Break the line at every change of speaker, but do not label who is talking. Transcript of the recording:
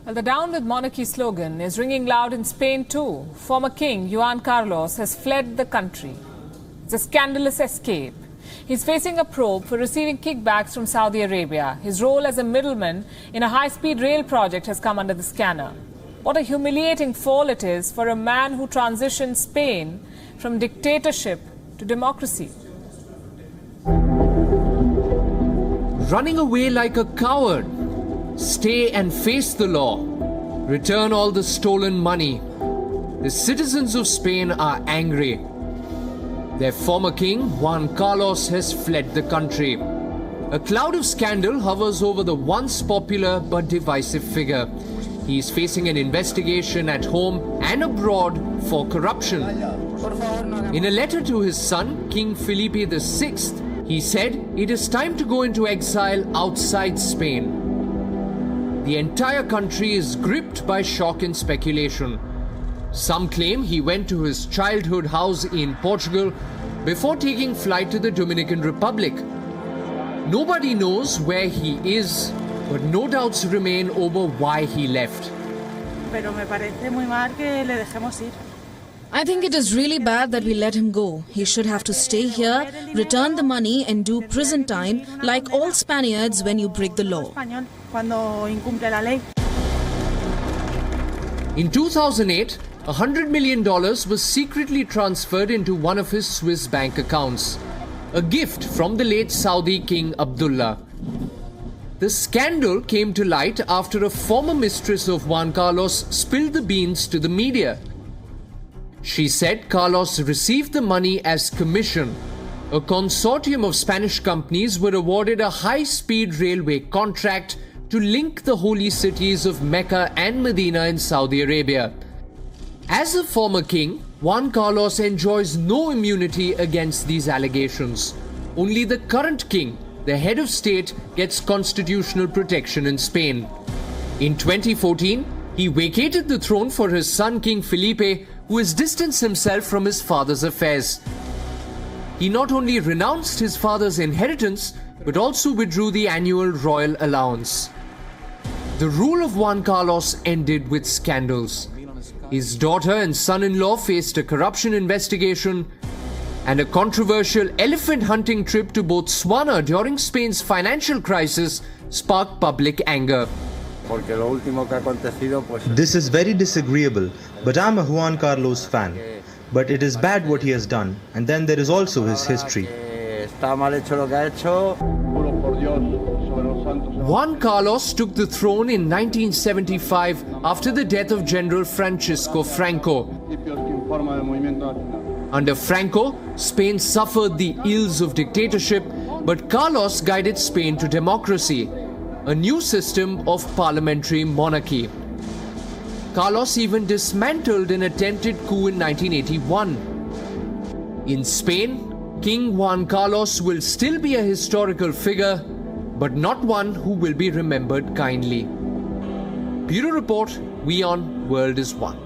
Well, the Down with Monarchy slogan is ringing loud in Spain too. Former king Juan Carlos has fled the country. It's a scandalous escape. He's facing a probe for receiving kickbacks from Saudi Arabia. His role as a middleman in a high-speed rail project has come under the scanner. What a humiliating fall it is for a man who transitioned Spain from dictatorship to democracy.
Running away like a coward. Stay and face the law. Return all the stolen money. The citizens of Spain are angry. Their former king, Juan Carlos, has fled the country. A cloud of scandal hovers over the once popular but divisive figure. He is facing an investigation at home and abroad for corruption. In a letter to his son, King Felipe VI, he said it is time to go into exile outside Spain. The entire country is gripped by shock and speculation. Some claim he went to his childhood house in Portugal before taking flight to the Dominican Republic. Nobody knows where he is, but no doubts remain over why he left.
I think it is really bad that we let him go. He should have to stay here, return the money and do prison time like all Spaniards when you break the law.
In 2008, $100 million was secretly transferred into one of his Swiss bank accounts. A gift from the late Saudi King Abdullah. The scandal came to light after a former mistress of Juan Carlos spilled the beans to the media. She said Carlos received the money as commission. A consortium of Spanish companies were awarded a high-speed railway contract to link the holy cities of Mecca and Medina in Saudi Arabia. As a former king, Juan Carlos enjoys no immunity against these allegations. Only the current king, the head of state, gets constitutional protection in Spain. In 2014, he vacated the throne for his son King Felipe, who has distanced himself from his father's affairs. He not only renounced his father's inheritance, but also withdrew the annual royal allowance. The rule of Juan Carlos ended with scandals. His daughter and son-in-law faced a corruption investigation, and a controversial elephant hunting trip to Botswana during Spain's financial crisis sparked public anger.
This is very disagreeable, but I'm a Juan Carlos fan. But it is bad what he has done, and then there is also his history.
Juan Carlos took the throne in 1975 after the death of General Francisco Franco. Under Franco, Spain suffered the ills of dictatorship, but Carlos guided Spain to democracy, a new system of parliamentary monarchy. Carlos even dismantled an attempted coup in 1981. In Spain, King Juan Carlos will still be a historical figure, but not one who will be remembered kindly. Bureau Report, WION, World is One.